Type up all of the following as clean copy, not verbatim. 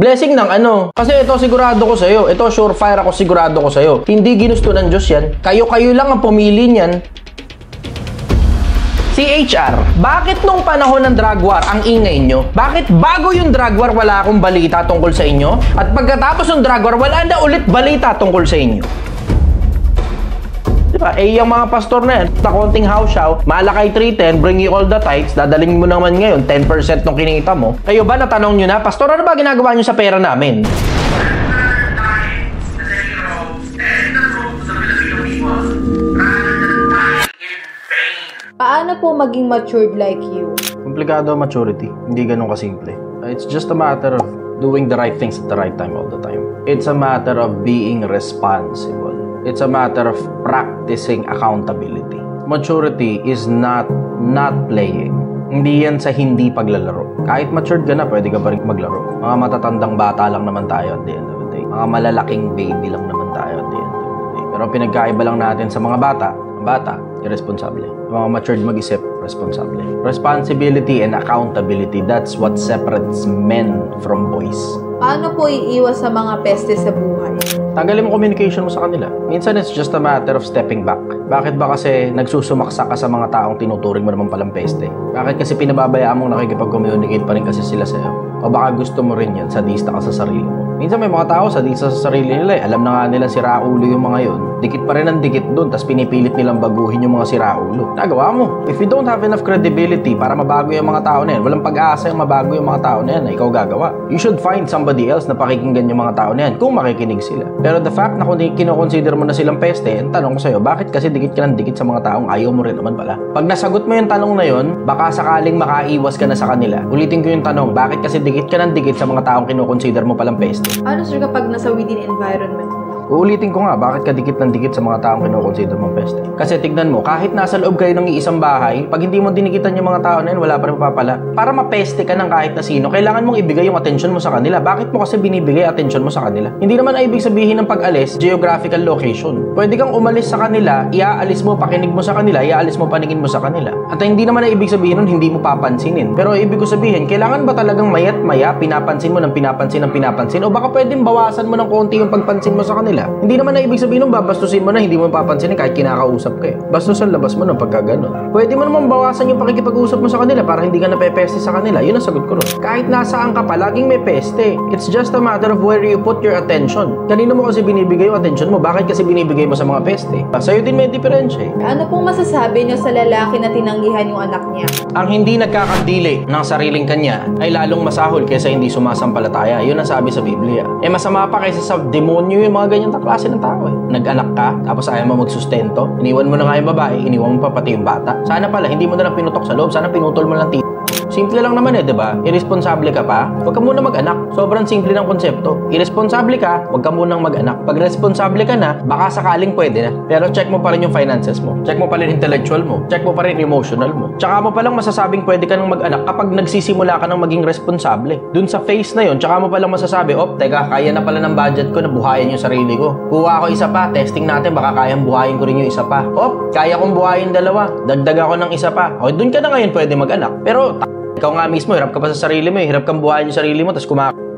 Blessing ng ano? Kasi ito sigurado ko sa'yo. Ito surefire ako sigurado ko sa'yo. Hindi ginusto ng Diyos yan. Kayo-kayo lang ang pumili niyan. CHR, bakit nung panahon ng drug war ang ingay nyo? Bakit bago yung drug war wala akong balita tungkol sa inyo? At pagkatapos ng drug war wala na ulit balita tungkol sa inyo? Diba? Eh, yung mga pastor na yan, sa konting house show, Malakay 3:10, bring you all the tithes, dadalhin mo naman ngayon, 10% ng kinita mo. Kayo ba, natanong nyo na, pastor, ano ba ginagawa nyo sa pera namin? Paano po maging matured like you? Komplikado maturity, hindi ganun kasimple. It's just a matter of doing the right things at the right time all the time. It's a matter of being responsible. It's a matter of practicing accountability. Maturity is not playing. Hindi yan sa hindi paglalaro. Kahit matured ka na, pwede ka pa rin maglaro. Mga matatandang bata lang naman tayo at the end of the day. Mga malalaking baby lang naman tayo at the end of the day. Pero pinagkaiba lang natin sa mga bata, irresponsable. Yung mga matured mag-isip, responsable. Responsibility and accountability, that's what separates men from boys. Paano po iiwas sa mga peste sa buhay? Tanggalin mo communication mo sa kanila. Minsan it's just a matter of stepping back. Bakit ba kasi nagsusumaksa ka sa mga taong tinuturing mo naman palang peste? Bakit kasi pinababayaan mong nakikipag-communicate pa rin kasi sila sa'yo? O baka gusto mo rin yan, sadista ka sa sarili mo? Minsan may mga tao sadista sa sarili nila eh. Alam na nga nila siraulo yung mga yun. Dikit pa rin ang dikit doon, tapos pinipilit nilang baguhin yung mga siraulo. Nagawa mo. If you don't have enough credibility para mabago yung mga tao na yan, walang pag-asa yung mabago yung mga tao na yan na ikaw gagawa. You should find somebody else na pakikinggan yung mga tao na yan kung makikinig sila. Pero the fact na kung kinoconsider mo na silang peste, ang tanong ko sa'yo, bakit kasi dikit ka ng dikit sa mga taong ayaw mo rin naman pala? Pag nasagot mo yung tanong na yun, baka sakaling makaiwas ka na sa kanila. Ulitin ko yung tanong, bakit kasi dikit ka ng dikit sa mga taong kinoconsider mo palang peste? Ano sir kapag nasa within environment mo? Uulitin ko nga, bakit ka dikit ng dikit sa mga taong kinoconsider mong peste? Kasi tignan mo, kahit nasa loob kayo ng iisang bahay, pag hindi mo dinikitan yung mga tao na yun, wala pa rin mapapala. Para mapeste ka ng kahit na sino, kailangan mong ibigay yung attention mo sa kanila. Bakit mo kasi binibigay attention mo sa kanila? Hindi naman ay ibig sabihin ng pag-alis, geographical location. Pwede kang umalis sa kanila, iaalis mo, pakinig mo sa kanila, iaalis mo, paningin mo sa kanila. At hindi naman ay ibig sabihin nun, hindi mo papansinin. Pero ibig ko sabihin, kailangan ba talagang mayat maya, pinapansin mo ng pinapansin ng pinapansin? O baka pwedeng bawasan mo ng konti yung pagpansin mo sa kanila? Hindi naman na ibig sabihin nung babastusin mo na hindi mo papansinin kahit kinakausap ka eh. Bastos ang labas mo ng pagkaganon. Pwede mo naman bawasan yung pakikipag-usap mo sa kanila para hindi ka napepeste sa kanila. Yun ang sagot ko ron. Kahit nasaan ka pa, laging may peste. It's just a matter of where you put your attention. Kanino mo kasi binibigay yung attention mo? Bakit kasi binibigay mo sa mga peste? Sa'yo din may diferensya eh. Ano pong masasabi niyo sa lalaki na tinanggihan yung anak niya? Ang hindi nagkakandili ng sariling kanya ay lalong masahol kaysa hindi sumasampalataya. Yun ang sabi sa Biblia. Eh masama pa kaysa sa demonyo yung mga ganyan na klase ng tao eh. Nag-anak ka, tapos ayaw mo magsustento. Iniwan mo na nga yung babae, iniwan mo pa pati yung bata. Sana pala, hindi mo na lang pinutok sa loob. Sana pinutol mo lang Simple lang naman eh, diba? Irresponsible ka pa, huwag ka muna mag-anak. Sobrang simple ng konsepto. Irresponsible ka, huwag ka munang mag-anak. Pag responsable ka na, baka sakaling pwede na. Pero check mo pa rin yung finances mo. Check mo pa rin intellectual mo. Check mo pa rin emotional mo. Tsaka mo palang masasabing pwede ka nang mag-anak kapag nagsisimula ka nang maging responsable. Dun sa phase na yun, tsaka mo palang masasabi, teka, kaya na pala ng budget ko na buhayin yung sarili ko. Kuha ako isa pa, testing natin, baka kayang buhayin ko rin yung isa pa. Kaya kong buhayin dalawa, dagdag ako ng isa pa. Dun ka na ngayon pwede mag-anak. Pero ikaw nga mismo, hirap ka pa sa sarili mo eh. Hirap kang buhayin yung sarili mo, tapos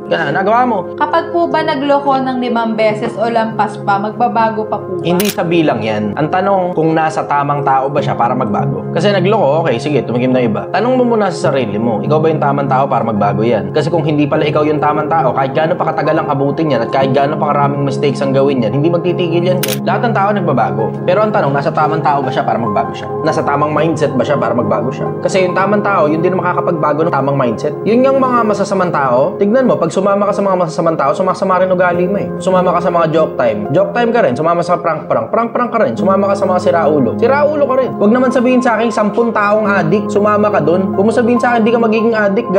nagawa mo. Kapag po ba nagloko ng 5 beses o lampas pa, magbabago pa po ba? Hindi sa bilang yan. Ang tanong kung nasa tamang tao ba siya para magbago. Kasi nagloko, okay, sige, tumigim na iba. Tanong mo muna sa sarili mo, ikaw ba yung tamang tao para magbago yan? Kasi kung hindi pala ikaw yung tamang tao, kahit gaano pa katagal ang abutin yan at kahit gaano pa karaming mistakes ang gawin yan, hindi magtitigil yan. Lahat ng tao nagbabago. Pero ang tanong, nasa tamang tao ba siya para magbago siya? Nasa tamang mindset ba siya para magbago siya? Kasi yung tamang tao, yun din makakapagbago ng tamang mindset. Yun yung mga masasamang tao. Tignan mo, pag sumama ka sa mga masasamang tao, sumasama rin ugali mo eh. Sumama ka sa mga joke time ka rin. Sumama sa prank ka rin. Sumama ka sa mga siraulo ka rin. Huwag naman sabihin sa akin 10 taong adik, sumama ka dun. Kung mo sabihin sa akin, di ka magiging adik.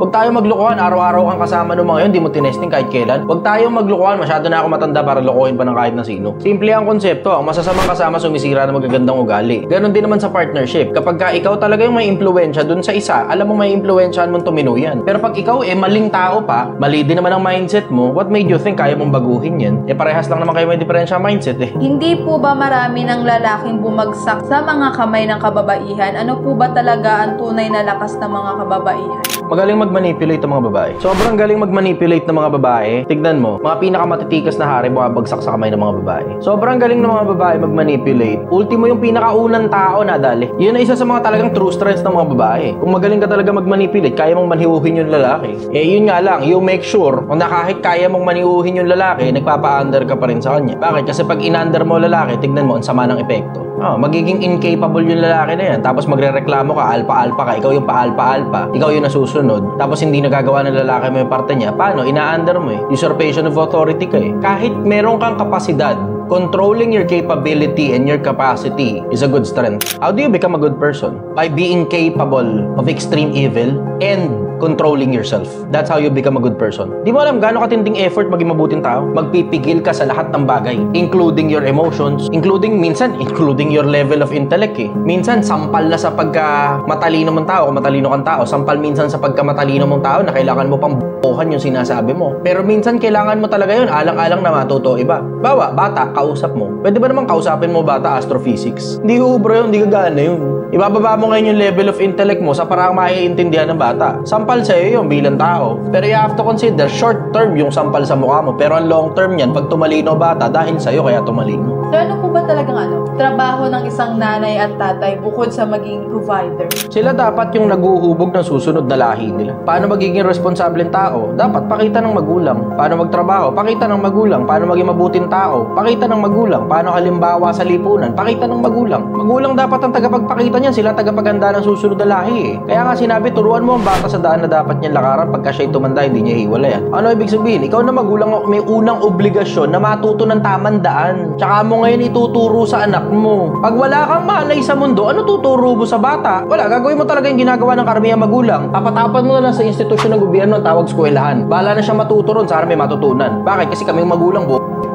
Huwag tayo maglukuhan, araw-araw kang kasama ng mga yun, di mo tinesting kahit kailan. Huwag tayong maglukuhan, masyado na ako matanda para lukuhin pa ng kahit na sino. Simple ang konsepto, ang masasamang kasama sumisira ng magagandang ugali. Ganon din naman sa partnership. Kapag ka ikaw talaga yung may impluwensya dun sa isa, alam mo may impluwensyahan mong tumino yan. Pero pag ikaw maling tao pa, mali din naman ang mindset mo, what made you think kaya mong baguhin yan? Parehas lang naman kayo may diferensya mindset eh. Hindi po ba marami ng lalaking bumagsak sa mga kamay ng kababaihan? Ano po ba talaga ang tunay na lakas ng mga kababaihan? magaling mag-manipulate ang mga babae. Sobrang galing mag-manipulate ng mga babae. Tignan mo, mga pinakamatitikas na hari bumabagsak sa kamay ng mga babae. Sobrang galing ng mga babae mag-manipulate. Ultimo yung pinakaunang tao na dali. Yun ay isa sa mga talagang true strengths ng mga babae. Kung magaling ka talaga mag-manipulate, kaya mong manihuhin yung lalaki. Yun nga lang, you make sure na kahit kaya mong manihuhin yung lalaki, nagpapa-under ka pa rin sa kanya. Bakit? Kasi pag in-under mo lalaki, tignan mo, ang sama ng epekto. Magiging incapable yung lalaki na yan. Tapos magrereklamo ka, alpa-alpa ka. Ikaw yung pa-alpa-alpa. Ikaw yung nasusunod. Tapos hindi nagagawa ng lalaki mo yung parte niya. Paano? Ina-under mo eh. Usurpation of authority ka eh. Kahit meron kang kapasidad, controlling your capability and your capacity is a good strength. How do you become a good person? By being capable of extreme evil and controlling yourself. That's how you become a good person. Di mo alam gaano katinding effort maging mabuting tao? Magpipigil ka sa lahat ng bagay, including your emotions, including your level of intellect eh. Minsan, sampal na sa pagka matalino mong tao, kung matalino kang tao, sampal minsan sa pagka matalino mong tao na kailangan mo pang buuhan yung sinasabi mo. Pero minsan, kailangan mo talaga yun, alang-alang na matuto iba. Bawa, bata, kausap mo. Pwede ba naman kausapin mo bata astrophysics? Hindi bro yun, hindi gagana yun. Ibababa mo ngayon yung level of intellect mo sa parang maiintindihan ng bata. Sampal sa'yo yun bilang tao. Pero you have to consider, short term yung sampal sa mukha mo. Pero ang long term yan, pag tumalino bata, dahil sa'yo kaya tumalino. So ano po ba talagang trabaho ng isang nanay at tatay bukod sa maging provider? Sila dapat yung naguhubog ng susunod na lahi nila. Paano magiging responsableng tao? Dapat pakita ng magulang. Paano magtrabaho? Pakita ng magulang. Paano maging mabuting tao? Pakita ng magulang. Paano halimbawa sa lipunan? Pakita ng magulang. Magulang dapat ang tagapagpakita niyan. Sila tagapaganda ng susunod na lahi eh. Kaya nga sinabi, turuan mo ang bata sa daan na dapat niyang lakaran. Pagka siya'y tumanda, hindi niya hiwalayan. Ano ibig sabihin? Ikaw na magulang may unang obligasyon na matuto ng tamang daan. Tsaka mo ngayon ituturo sa anak mo. Pag wala kang malay sa mundo, ano tuturo mo sa bata? Wala, gagawin mo talaga yung ginagawa ng karamihan magulang. Papatapan mo na lang sa institusyon ng gobyerno, tawag eskwelahan. Bahala na siya matuto ron, sana may matutunan. Bakit? Kasi kaming magulang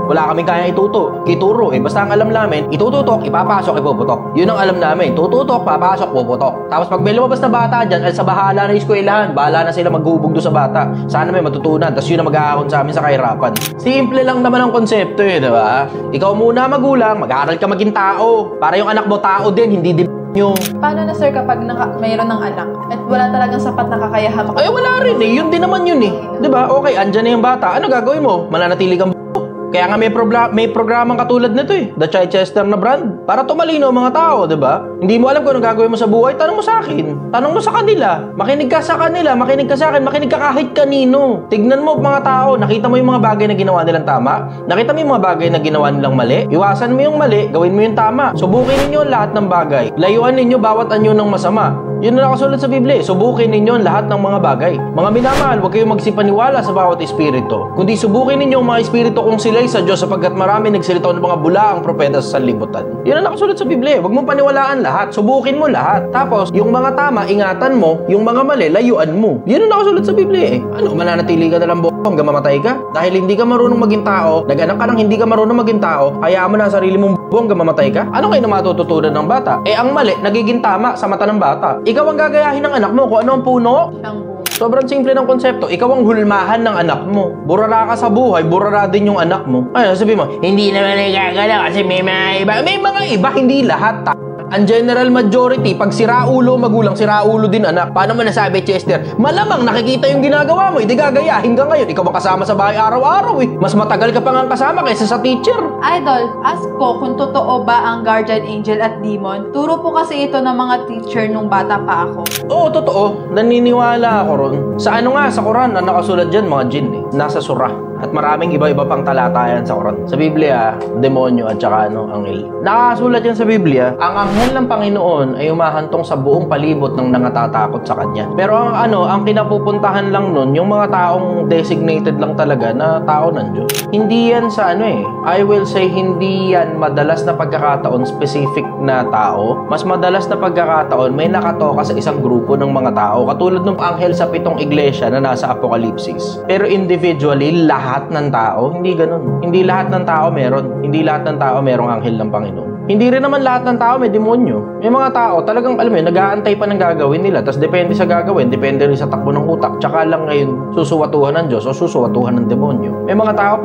wala kaming kaya ituro. Basta ang alam namin, itututok, ipapasok, ipuputok. Yun ang alam namin. Tututok, papasok, puputok. Tapos pag may lumabas na bata dyan, sa bahala na eskwelahan. Bahala na sila maghubog doon sa bata. Sana may matutunan. Tapos yun ang mag-aahon sa amin sa kahirapan. Simple lang naman ang konsepto eh, diba? Ikaw muna magulang, mag-aaral ka maging tao. Para yung anak mo tao din, hindi din yung... Paano na sir kapag mayroon ng anak at wala talagang sapat na kakayahan? Ay, wala rin eh. Yun din naman yun eh. Diba? Okay, andyan na yung bata. Ano gagawin mo? Mananatili kang kaya nga may programang katulad nito eh. The Chichester na brand. Para tumalino mga tao, diba? Hindi mo alam kung anong gagawin mo sa buhay, tanong mo sa akin. Tanong mo sa kanila. Makinig ka sa kanila, makinig ka sa akin, makinig ka kahit kanino. Tignan mo mga tao, nakita mo yung mga bagay na ginawa nilang tama? Nakita mo yung mga bagay na ginawa nilang mali? Iwasan mo yung mali, gawin mo yung tama. Subukin ninyo lahat ng bagay. Layuan ninyo bawat anyo ng masama. Yun na nakasulat sa Biblia. Subukin ninyo lahat ng mga bagay. Mga minamahal, huwag kayong magsipaniwala sa bawat espiritu. Kundi subukin ninyo ang mga espiritu kung sila'y sa Diyos sapagkat marami nagsilitaw ng mga bula ang propeta sa sanlibutan. Yun na nakasulat sa Biblia. Huwag mong paniwalaan lahat. Subukin mo lahat. Tapos, yung mga tama, ingatan mo. Yung mga mali, layuan mo. Yun na nakasulat sa Biblia eh. Ano, mananatili ka na lang hanggang mamatay ka? Dahil hindi ka marunong maging tao, nag-anak ka nang hindi ka marunong maging tao, hayaan mo na ang sarili mong hanggang mamatay ka? Ano kayo na matututunan ng bata? Ang mali, nagiging tama sa mata ng bata. Ikaw ang gagayahin ng anak mo kung ano ang puno. Sobrang simple ng konsepto. Ikaw ang hulmahan ng anak mo. Burara ka sa buhay, burara din yung anak mo. Ay, sabi mo, hindi naman nagagala kasi may mga iba. May mga iba, hindi lahat. Ang general majority, pag siraulo magulang, siraulo din anak. Paano mo nasabi, Chester? Malamang nakikita yung ginagawa mo, hindi gagayahin ka ngayon. Ikaw makasama sa bahay araw-araw eh. Mas matagal ka pa nga kasama kaysa sa teacher. Idol, ask po kung totoo ba ang guardian angel at demon. Turo po kasi ito ng mga teacher nung bata pa ako. Oo, totoo. Naniniwala ako ron. Sa ano nga, sa Quran, na nakasulat dyan, mga jinn eh. Nasa surah. At maraming iba-iba pang talatayan sa Quran. Sa Biblia, demonyo at saka anghel. Nakasulat yan sa Biblia, ang anghel ng Panginoon ay umahantong sa buong palibot ng nangatatakot sa kanya. Pero ang kinapupuntahan lang nun, yung mga taong designated lang talaga na tao ng Diyos. Hindi yan sa I will say, hindi yan madalas na pagkakataon specific na tao. Mas madalas na pagkakataon, may nakatoka sa isang grupo ng mga tao. Katulad ng anghel sa 7 iglesia na nasa Apokalipsis. Pero individually, lahat ng tao, hindi ganun. Hindi lahat ng tao meron. Hindi lahat ng tao merong anghel ng Panginoon. Hindi rin naman lahat ng tao may demonyo. May mga tao talagang, alam mo yun, nag-aantay pa ng gagawin nila. Tapos depende sa gagawin, depende rin sa takbo ng utak. Tsaka lang ngayon, susuwatuhan ng Diyos o susuwatuhan ng demonyo. May mga tao,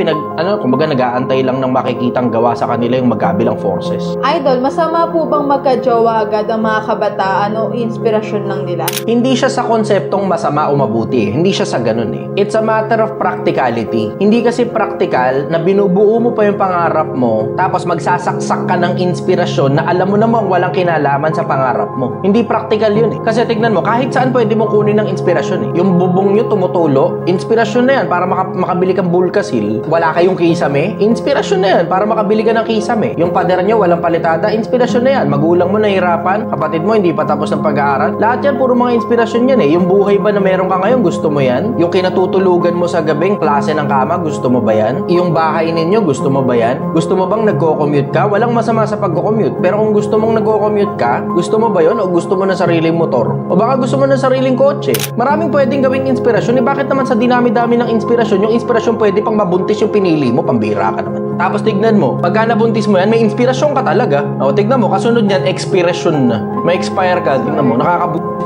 kumbaga nag-aantay lang ng makikitang gawa sa kanila yung magkabilang forces. Idol, masama po bang magka-jowa agad ang mga kabataan o inspirasyon lang nila? Hindi siya sa konseptong masama o mabuti. Hindi siya sa ganun eh. It's a matter of practicality. Hindi kasi practical na binubuo mo pa yung pangarap mo tapos magsasaksak ka ng inspirasyon na alam mo namang walang kinalaman sa pangarap mo. Hindi practical yun eh. Kasi tignan mo, kahit saan pwede mong kunin ng inspirasyon eh. Yung bubong nyo tumutulo, inspirasyon na yan para makabili kang Bulkasil. Wala kayong kisame, inspirasyon na yan para makabili ka ng kisame. Yung pader nyo walang palitada, inspirasyon na yan. Magulang mo nahihirapan, kapatid mo hindi pa tapos ng pag-aaral. Lahat yan puro mga inspirasyon yan eh. Yung buhay ba na meron ka ngayon, gusto mo yan? Yung kinatutulugan mo sa gabing klase ng kama, gusto mo ba yan? Yung bahay ninyo, gusto mo ba yan? Gusto mo bang nagko-commute ka? Walang masama sa pag-commute. Pero kung gusto mong nagko-commute ka, gusto mo ba yun o gusto mo na sariling motor? O baka gusto mo na sariling kotse? Maraming pwedeng gawing inspirasyon. Eh bakit naman sa dinami-dami ng inspirasyon, yung inspirasyon pwede pang mabuntis yung pinili mo, pambira ka naman. Tapos tignan mo, pagka nabuntis mo yan, may inspirasyon ka talaga. O tignan mo, kasunod yan, expiration na. May expire ka, tignan mo,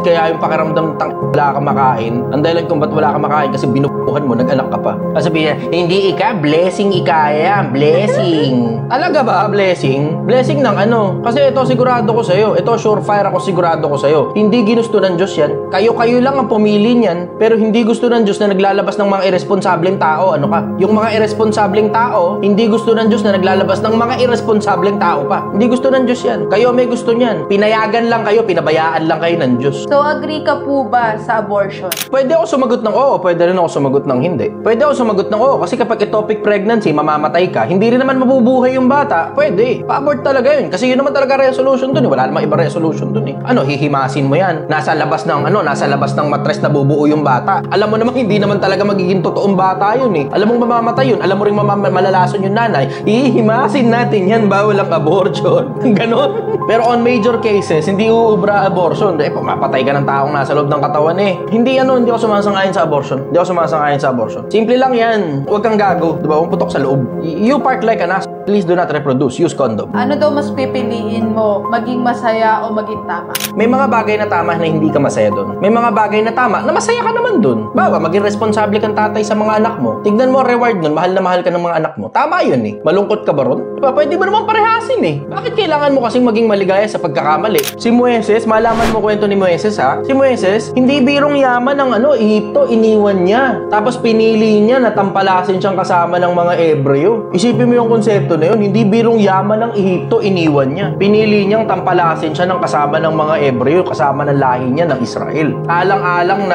kaya yung pakiramdam wala ka makain. Ang dahilan kung ba't wala ka makain kasi binubuhan mo, nag-anak ka pa. Kasi sabihin niya, hindi blessing ikaya, blessing. Talaga ba, blessing? Blessing ng ano? Kasi ito sigurado ko sa'yo. Ito surefire ako sigurado ko sa'yo. Hindi ginusto ng Diyos yan. Kayo lang ang pumili niyan, pero hindi gusto ng Diyos na naglalabas ng mga irresponsableng tao. Ano ka? Yung mga irresponsableng tao, hindi gusto ng Diyos na naglalabas ng mga irresponsableng tao pa. Hindi gusto ng Diyos yan. Kayo may gusto niyan. Pinayagan lang kayo, pinabayaan lang kayo ng Diyos. So, agree ka po ba sa abortion? Pwede ako sumagot ng oo, pwede rin ako sumagot ng hindi. Pwede ako sumagot ng oo, kasi kapag ectopic pregnancy, mamamatay ka, hindi rin naman mabubuhay yung bata. Pwede. Pa-abort talaga yun. Kasi yun naman talaga resolution dun. Wala namang iba resolution dun eh. Ano, hihimasin mo yan. Nasa labas ng matres na bubuo yung bata. Alam mo namang hindi naman talaga magiging totoong bata yun eh. Alam mong mamamatay yun. Alam mo rin malalason yung nanay. Hihimasin natin yan, bawal ang abortion. Ganon. Pero on major cases, hindi uubra abortion. Mapatay ka ng taong nasa loob ng katawan eh. Hindi ako sumasang-ayon sa abortion. Hindi ako sumasang-ayon sa abortion. Simple lang yan. Huwag kang gago. Diba? Huwag putok sa loob. You park like an ass. Please do not reproduce. Use condom. Ano daw mas pipiliin mo? Maging masaya o maging tama? May mga bagay na tama na hindi ka masaya doon. May mga bagay na tama na masaya ka naman doon. Bawa, maging responsable kang tatay sa mga anak mo. Tignan mo reward nun. Mahal na mahal ka ng mga anak mo. Tama yun eh. Malungkot ka ba ron? Diba? Pwede ba naman parehasin eh? Bakit kailangan mo kasing maging maligaya sa pagkakamali? Si Moises, malaman mo kwento ni Moises ha? Si Moises, hindi birong yaman ng Ehipto, iniwan niya. Tapos pinili niya na tampalasin siyang kasama ng mga Ebreo. Isipin mo yung konsepto na yun, hindi birong yaman ng Ehipto, iniwan niya. Pinili niyang tampalasin siya ng kasama ng mga Ebreo, kasama ng lahi niya ng Israel. Alang-alang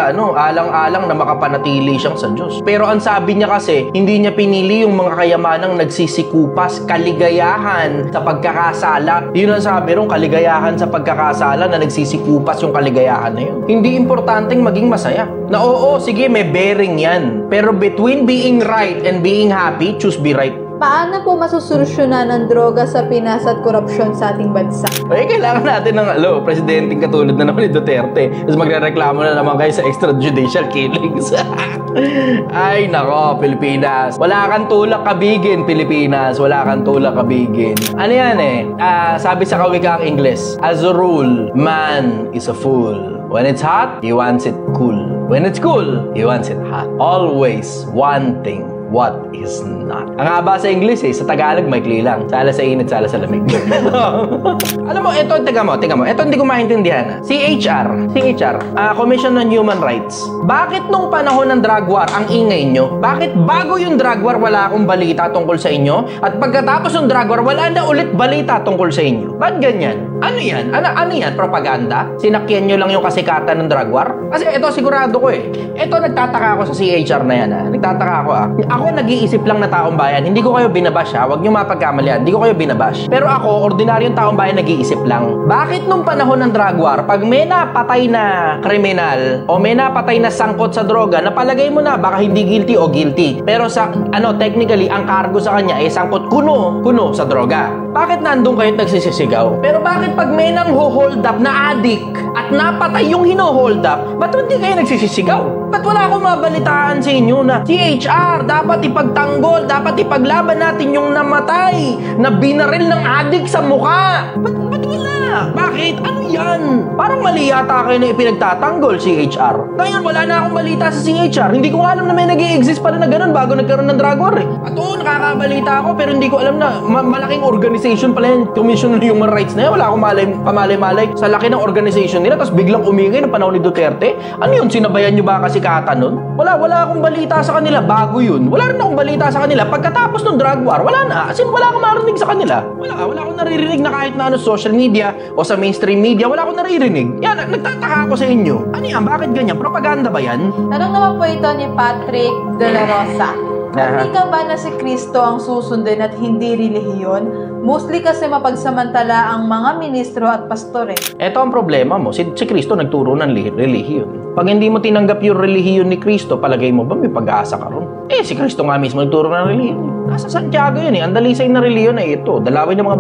na makapanatili siyang sa Diyos. Pero ang sabi niya kasi, hindi niya pinili yung mga kayamanang nagsisikupas, kaligayahan sa pagkakasala. Yun ang sabi ron, kaligayahan sa pagkakasala na nagsisikupas yung kaligayahan na yun. Hindi importanteng maging masaya. Na oo, sige, may bearing yan. Pero between being right and being happy, choose be right. Paano po masusolusyonan ng droga sa Pinas at korupsyon sa ating bansa? Kailangan natin ng presidenteng katulad na naman ni Duterte. Tapos magrereklamo na naman kayo sa extrajudicial killings. Ay, nako, Pilipinas. Wala kang tulak kabigin, Pilipinas. Wala kang tulak kabigin. Ano yan eh? Sabi sa kawikang Ingles, as a rule, man is a fool. When it's hot, he wants it cool. When it's cool, he wants it hot. Always wanting what is not. Ang haba sa English eh, sa Tagalog maikli lang. Sala sa init, sala sa lamig. Alam mo, ito, tiga mo. Ito hindi ko maintindihan. CHR, Commission on Human Rights. Bakit nung panahon ng drug war, ang ingay nyo? Bakit bago yung drug war, wala akong balita tungkol sa inyo? At pagkatapos ng drug war, wala na ulit balita tungkol sa inyo? Ba't ganyan? Ano yan? Ano yan? Propaganda? Sinakyan nyo lang yung kasikatan ng drug war? Kasi ito, sigurado ko eh. Ito, nagtataka ako sa CHR na yan ha. Nagtataka ako Ako nag-iisip lang na taong bayan. Hindi ko kayo binabash ha. Huwag nyo mapagkamalian. Hindi ko kayo binabash. Pero ako, ordinaryong taong bayan, nag-iisip lang. Bakit nung panahon ng drug war, pag may napatay na kriminal o may napatay na sangkot sa droga, napalagay mo na baka hindi guilty o guilty. Pero sa technically, ang cargo sa kanya ay sangkot kuno sa droga. bakit nandun kayo nagsisisigaw? Pero bakit pag may nang hold up na addict at napatay yung hino-hold up, ba't hindi kayo nagsisisigaw? Ba't wala akong mabalitaan sa inyo na CHR, dapat ipagtanggol, dapat ipaglaban natin yung namatay, na binaril ng addict sa mukha? Ba't wala? Bakit? Ano yan? Parang mali yata kayo na ipinagtatanggol, CHR. Ngayon, wala na akong balita sa CHR. Hindi ko alam na may nag-i-exist pala na ganun bago nagkaroon ng drug war eh. At oo, nakakabalita ako pero hindi ko alam na malaking organization pala yan. Commission on Human Rights na yan. Wala akong pamalay-malay sa laki ng organization nila tapos biglang umingay ng panahon ni Duterte. Ano yun? Sinabayan nyo ba kasi kata nun? Wala akong balita sa kanila. Bago yun. Wala rin akong balita sa kanila. Pagkatapos ng drug war, wala na. As in, wala akong marinig sa kanila. Wala akong naririnig na kahit na social media o sa mainstream media, wala akong naririnig. Yan, nagtataka ako sa inyo. Ano yan? Bakit ganyan? Propaganda ba yan? Tanong naman po ito ni Patrick De La Rosa. Hindi ka ba na si Kristo ang susundin at hindi relihiyon? Mostly kasi mapagsamantala ang mga ministro at pastore. Ito ang problema mo. Si Kristo nagturo ng relihiyon. Pag hindi mo tinanggap yung relihiyon ni Kristo, palagay mo ba may pag-asa ka ron? Si Kristo nga mismo nagturo ng relihiyon. Nasa Santiago yun eh. Ang dalisay na relihiyon ay ito. Dalawin ng mga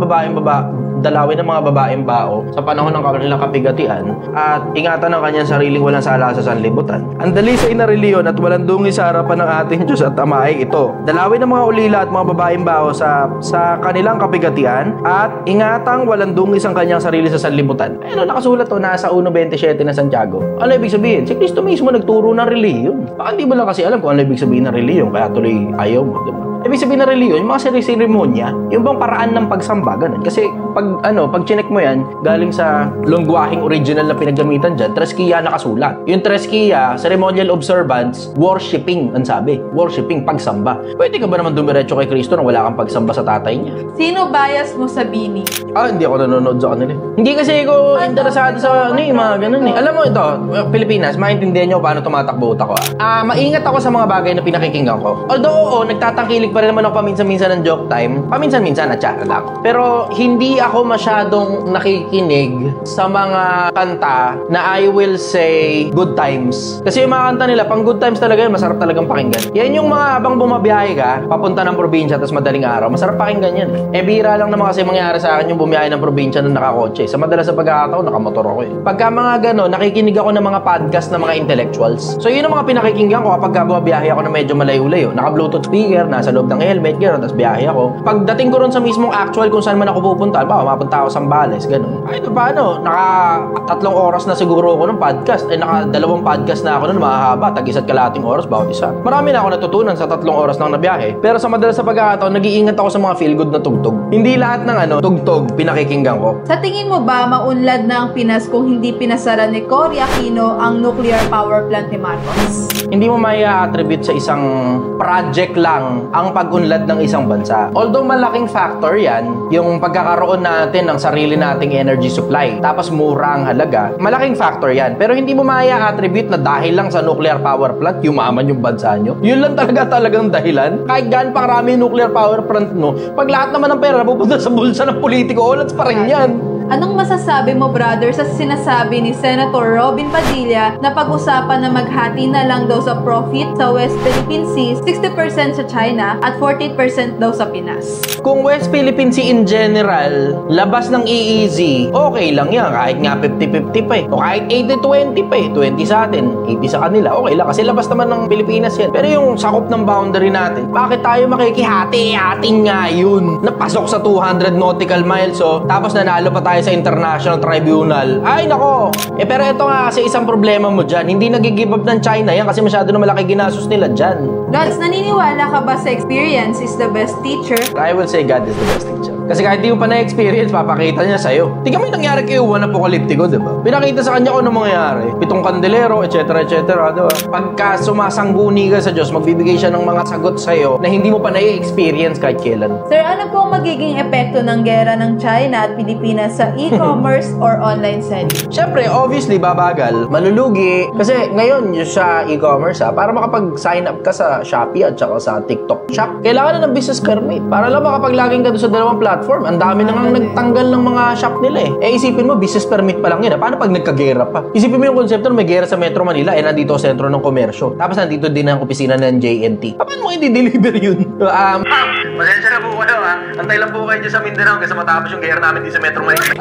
babaeng bao sa panahon ng kanilang kapigatian at ingatan ang kanyang sariling walang sala sa sanlibutan. Ang dalisay na reliyon at walang dungi sa harapan ng ating Diyos at Ama ay ito. Dalawin ng mga ulila at mga babaeng bao sa kanilang kapigatian at ingatang walang dungi ang kanyang sarili sa sanlibutan. Ayun, nakasulat to, nasa 1.27 na Santiago. Ano ibig sabihin? Si Kristo mismo nagturo ng reliyon. Baka hindi mo lang kasi alam kung ano ibig sabihin ng reliyon kaya tuloy ayaw mo, diba? Ibig sabihin ng reliyon, yung mga seremonya, yung bang paraan ng pagsamba, ganun. Kasi pag chinek mo yan, galing sa lungguahing original na pinagamitan dyan, Treskia nakasulat. Yung Treskia, ceremonial observance, worshiping, ang sabi. Worshiping, pagsamba. Pwede ka ba naman dumiretso kay Kristo nang wala kang pagsamba sa tatay niya? Sino bias mo sa Bini? Hindi ako nanonood sa kanila. Hindi kasi ako interesado sa mga ganun eh. Alam mo ito, Pilipinas, maintindihan nyo paano tumatakbo utak ko. Maingat ako sa mga bagay na pinakikinggan ko. Although, nagtatangkilik pa rin naman ako paminsan-minsan ng joke time. Paminsan-minsan na chat lang. Pero hindi ako masyadong nakikinig sa mga kanta na I will say good times. Kasi yung mga kanta nila, pang good times talaga yun, masarap talagang pakinggan. Yan yung mga habang bumabiyahe ka, papunta ng probinsya tapos madaling araw, masarap pakinggan yan. Bira lang naman kasi mangyari sa akin yung bumiyahe ng probinsya na nakakotse. Sa madalas sa pagkakataon, nakamotor ako eh. Pagka mga gano'n, nakikinig ako ng mga podcast ng mga intellectuals. So yun ang mga pinakikinggan ko kapag bumabiyahe ako na medyo malayo-layo. Naka-Bluetooth speaker, nasa loob ng helmet, gano'n, tapos biyahe ako. Pagdating ko ron sa mismong actual kung saan man ako pupunta, mapunta ako sa Zambales, gano'n. Ay, paano? Naka 3 oras na siguro ako ng podcast. Naka 2 podcast na ako nun, mahahaba. Tag-isa't kalating oras bawat isa. Marami na ako natutunan sa 3 oras lang na biyahe. Pero sa madalas sa pagkakataon, nag-iingat ako sa mga feel-good na tugtog. Hindi lahat ng tugtog pinakikinggan ko. Sa tingin mo ba, maunlad na ang Pinas kung hindi pinasara ni Cory Aquino ang nuclear power plant ni Marcos? Hindi mo maya-attribute sa isang project lang ang pag-unlad ng isang bansa. Although malaking factor yan, yung pagkakaroon natin ng sarili nating energy supply, tapos mura ang halaga, malaking factor yan. Pero hindi mo maya-attribute na dahil lang sa nuclear power plant, yumaman yung bansa nyo. Yun lang talagang dahilan. Kahit gaan pang rami yung nuclear power plant, no? Pag lahat naman ng pera pupunta sa bulsa ng politiko, olats pa rin yan. Anong masasabi mo, brother, sa sinasabi ni Senator Robin Padilla na pag-usapan na maghati na lang daw sa profit sa West Philippine Sea, 60% sa China at 40% daw sa Pinas? Kung West Philippine Sea in general, labas ng EEZ, okay lang yan. Kahit nga 50-50 pa eh. O kahit 80-20 pa eh. 20 sa atin, 80 sa kanila. Okay lang. Kasi labas naman ng Pilipinas yan. Pero yung sakop ng boundary natin, bakit tayo makikihati-hating nga yun? Napasok sa 200 nautical miles, tapos nanalo pa tayo sa International Tribunal. Ay, nako! Pero ito nga kasi isang problema mo dyan. Hindi nag-give up ng China yan kasi masyado na malaki ginastos nila dyan. Lods, naniniwala ka ba sa experience is the best teacher? I will say God is the best teacher. Kasi kahit di mo pa na-experience, papakita niya sa'yo. Tingnan mo yung nangyari kay Juan Apokaliptico, diba? Pinakita sa kanya kung ano mangyayari. 7 kandelero, etc. diba? Pagka sumasangguni ka sa Diyos, magbibigay siya ng mga sagot sa'yo na hindi mo pa na-experience kahit kailan. Sir, ano po ang magiging epekto ng gera ng China at Pilipinas sa e-commerce or online selling? Siyempre, obviously, babagal, malulugi. Kasi ngayon, yung sa e-commerce, para makapag-sign up ka sa Shopee at saka sa TikTok Shop, kailangan na ng business permit. Para lang makapaglaging ka doon sa dalawang platform. Ang dami na nang nagtanggal ng mga shop nila eh. Isipin mo, business permit pa lang yun. Paano pag nagkagera pa? Isipin mo yung konsepto na may gera sa Metro Manila, nandito sa sentro ng komersyo. Tapos nandito din ang opisina ng JNT. Paano mo i-deliver yun? Pasensya na po kayo ha. Antay lang po kayo dyan sa Mindanao kasi matapos yung gera namin di sa Metro Manila.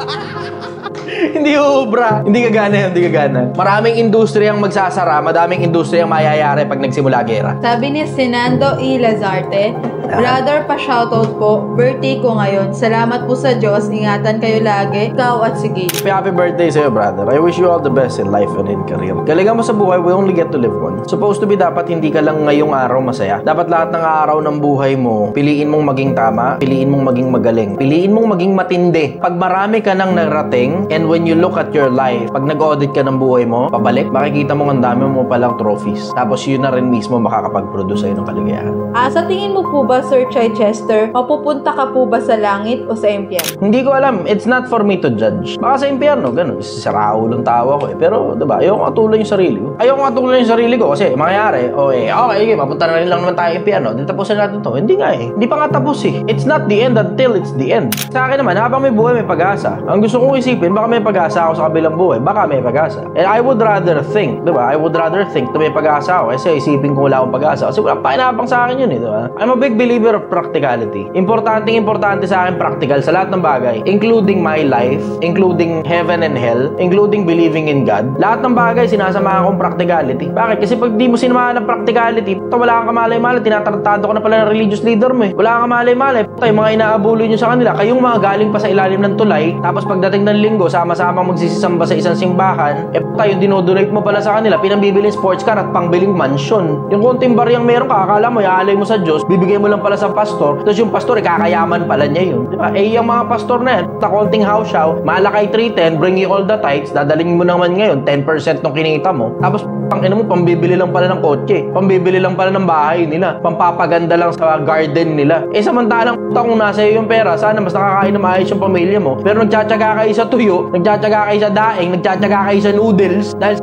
Hindi ubra. Hindi kagana. Maraming industriyang magsasara, madaming industriyang mayayari pag nagsimula gera. Sabi ni Sinando E. Lazarte, brother, pa-shoutout po. Birthday ko ngayon. Salamat po sa Diyos. Ingatan kayo lagi. Ikaw at si Gabe. Happy birthday sa'yo, brother. I wish you all the best in life and in career. Galingan mo sa buhay, we only get to live one. Supposed to be dapat hindi ka lang ngayong araw masaya. Dapat lahat ng araw ng buhay mo, piliin mong maging tama, piliin mong maging magaling, piliin mong maging matindi. Pag marami ka nang narating, and when you look at your life, pag nag-audit ka ng buhay mo, pabalik, makikita mo ang dami mo palang trophies. Tapos yun na rin mismo makakapag-produce sa'yo ng kaligayahan. Sa tingin mo po ba, Sir Chichester, mapupunta ka po ba sa langit o sa impyerno? Hindi ko alam. It's not for me to judge. Baka sa impyerno, ganun. Saraulang tawa ko eh. Pero, diba, ayoko katulad yung sarili ko. Ayoko katulad yung sarili ko kasi mangyayari, okay, mapunta na rin lang naman tayo impyerno. Di tapusin natin to. Hindi nga eh. Hindi pa nga tapos eh. It's not the end until it's the end. Sa akin naman, habang may buhay, may pag-asa. Ang gusto kong isipin, baka may pag-asa ako sa kabilang buhay. Baka may pag-asa. And I would rather think, diba? I would rather think na may pag-asa ako kasi isipin ko wala akong pag-asa. Kasi wala pakinabang sa akin yun eh, diba? I'm a big believer of practicality. Importante sa akin practical sa lahat ng bagay. Including my life, including heaven and hell, including believing in God. Lahat ng bagay, sinasamahan kong practicality. Bakit? Kasi pag di mo sinamahan ng practicality, wala kang kamalay-malay, tinatartado ko na pala ng religious leader mo eh. Wala kang kamalay-malay. Yung mga inaabuloy nyo sa kanila, kayong mga galing pa sa ilalim ng tulay, tapos pagdating ng linggo, sama-sama magsisisamba sa isang simbahan, yung dinodonate mo pala sa kanila, pinambibiling sports car at pangbiling mansion. Yung konting bariyang meron ka, akala mo, iaalay mo sa Diyos, bibigay mo lang pala sa pastor, tapos yung pastor, kakayaman pala niya yun. Diba? Yung mga pastor na yan, konting house show, malakay 310, bring you all the tithes, dadaling mo naman ngayon, 10% ng kinita mo, tapos mo, pambibili lang pala ng kotse, pambibili lang pala ng bahay nila, pampapaganda lang sa garden nila. Samantalang kung nasa iyo yung pera, sana mas nakakain na maayos yung pamilya mo, pero nagtsatsaga kayo sa tuyo, nagtsatsaga kayo sa daing, nagtsatsaga kayo sa noodles, dahil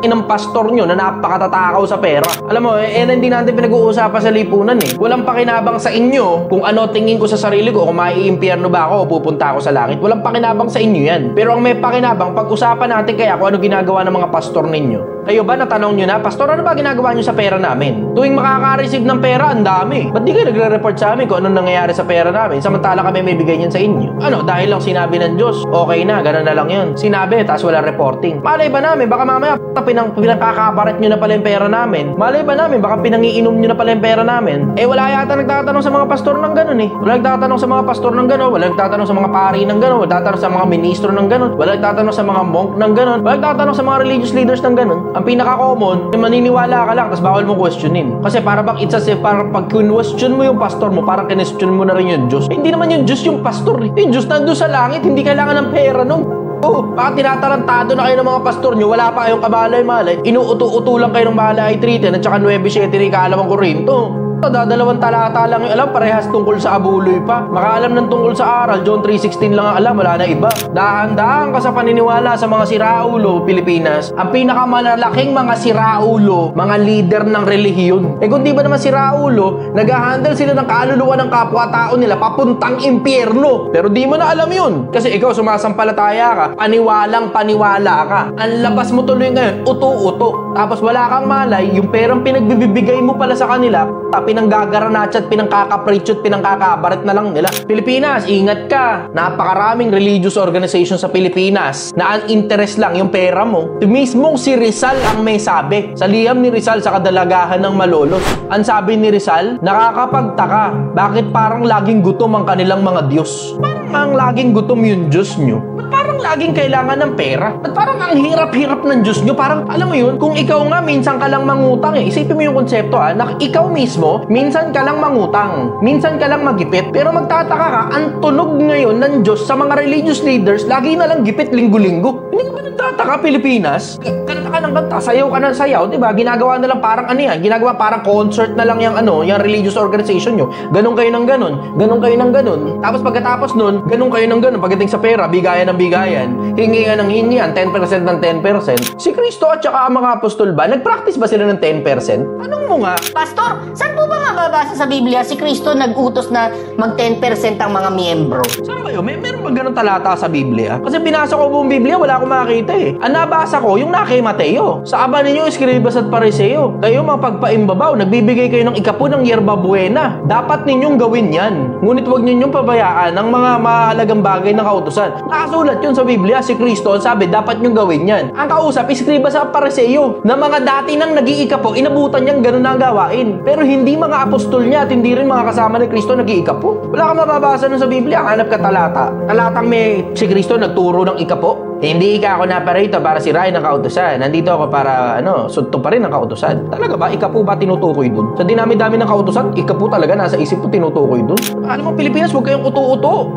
ng pastor nyo na napakatatakaw sa pera. Alam mo, hindi natin pinag-uusapan sa lipunan eh. Walang pakinabang sa inyo kung ano tingin ko sa sarili ko, kung maiimpyerno ba ako o pupunta ako sa langit. Walang pakinabang sa inyo yan. Pero ang may pakinabang, pag-usapan natin kaya kung ano ginagawa ng mga pastor ninyo. Kayo ba natanong nyo na, pastor, ano ba ginagawa nyo sa pera namin? Tuwing makaka-receive ng pera, ang dami. Ba't di kayo nagre-report sa amin kung anong nangyayari sa pera namin? Samantala kami may bigay niyan sa inyo. Ano, dahil lang sinabi ng Diyos, okay na, ganun na lang yun. Sinabi, tapos wala reporting. Malay ba namin, baka mamaya pinangkakabaret nyo na pala yung pera namin. Malay ba namin, baka pinangiinom nyo na pala yung pera namin. Wala yata nagtatanong sa mga pastor ng ganun eh. Wala nagtatanong sa mga pastor ng ganun. Wala nagtatanong sa mga pari ng ganun. Wala nagtatanong sa mga ministro ng ganun. Wala nagtatanong sa mga monk ng ganun. Wala nagtatanong sa mga religious leaders ng ganun. Ang pinaka-common, maniniwala ka lang, tapos bawal mo questionin. Kasi para bang it's as if, parang pag question mo yung pastor mo, parang question mo na rin yung Diyos. Hindi naman yung Diyos yung pastor eh. Yung Diyos nandun sa langit, hindi kailangan ng pera nung. Baka tinatarantado na kayo ng mga pastor nyo, wala pa kayong kabalay-malay, inuuto-uto lang kayo ng Malay 310 at saka 9-7 ni Kalawang Korinto. Dadalawang talata lang yung alam, parehas tungkol sa abuloy pa. Makaalam ng tungkol sa aral, John 3:16 lang ang alam, wala na iba. Dahan-dahan ka sa paniniwala sa mga siraulo, Pilipinas. Ang pinakamalalaking mga siraulo, mga leader ng relihiyon. Kung di ba naman siraulo, nag-handle sila ng kaluluwa ng kapwa-tao nila papuntang impyerno. Pero di mo na alam yun. Kasi ikaw sumasampalataya ka, paniwalang-paniwala ka. Ang labas mo tuloy ngayon, uto-uto. Tapos wala kang malay, yung perang pinagbibigay mo pala sa kanila, pinanggagaranatsa at pinangkakapreach at pinangkakabaret na lang nila. Pilipinas, ingat ka. Napakaraming religious organization sa Pilipinas na ang interest lang yung pera mo. Mismong si Rizal ang may sabi. Sa liham ni Rizal sa kadalagahan ng Malolos. Ang sabi ni Rizal, nakakapagtaka. Bakit parang laging gutom ang kanilang mga Diyos? Parang laging gutom yung Diyos nyo? Parang laging kailangan ng pera? At parang ang hirap-hirap ng Diyos nyo? Parang, alam mo yun, kung ikaw nga minsan ka lang mangutang eh. Isipin mo yung konsepto na ikaw mismo, minsan ka lang mangutang, minsan ka lang magipit, pero magtataka ka, ang tunog ngayon ng Diyos sa mga religious leaders, lagi na lang gipit linggo-linggo. Hindi ka ba nagtataka, Pilipinas? Kanta ka ng kanta, sayaw ka ng sayaw, diba? Ginagawa na lang parang ginagawa parang concert na lang yung religious organization nyo. Ganun kayo ng ganun, ganun kayo ng ganun. Tapos pagkatapos nun, ganun kayo ng ganun. Pagdating sa pera, bigayan ng bigayan, hingian ng hingian, 10% ng 10%. Si Kristo at saka ang mga apostol ba, nag-practice ba sila ng 10%? Anong mo nga? Pastor, saan po ba mababasa sa Biblia si Kristo nag-utos na mag 10% ang mga miyembro? Saan ba yun? Meron ba ganun talata sa Biblia? Kasi binasa ko buong Biblia, wala akong ako makita eh. Ang nabasa ko, yung na kay Mateo. Sa aba ninyo, eskribas at pariseo. Kayo mga pagpaimbabaw, nagbibigay kayo ng ikapo ng yerba buena. Dapat ninyong gawin yan. Ngunit huwag ninyong pabayaan ang mga mahalagang bagay ng kautusan. Nakasulat yun sa Biblia. Si Kristo, sabi, dapat nyong gawin yan. Ang kausap, eskribas at pariseo. Na mga dati nang nag-iikapo, inabutan niyang ganun na ang gawain. Pero hindi mga apostol niya at hindi rin mga kasama ni Kristo nag-iikapo. Wala kang mababasa nun sa Biblia. Hanap ka talata. Talatang may si Kristo nagturo ng ikapo. Hindi ka ako naparito para sirain ang kautusan. Nandito ako para, sunto pa rin ang kautusan. Talaga ba? Ikapo ba tinutukoy dun? Sa dinami-dami ng kautusan, ikapo talaga nasa isip ko tinutukoy dun. Alam mo, Pilipinas, huwag kayong uto-uto.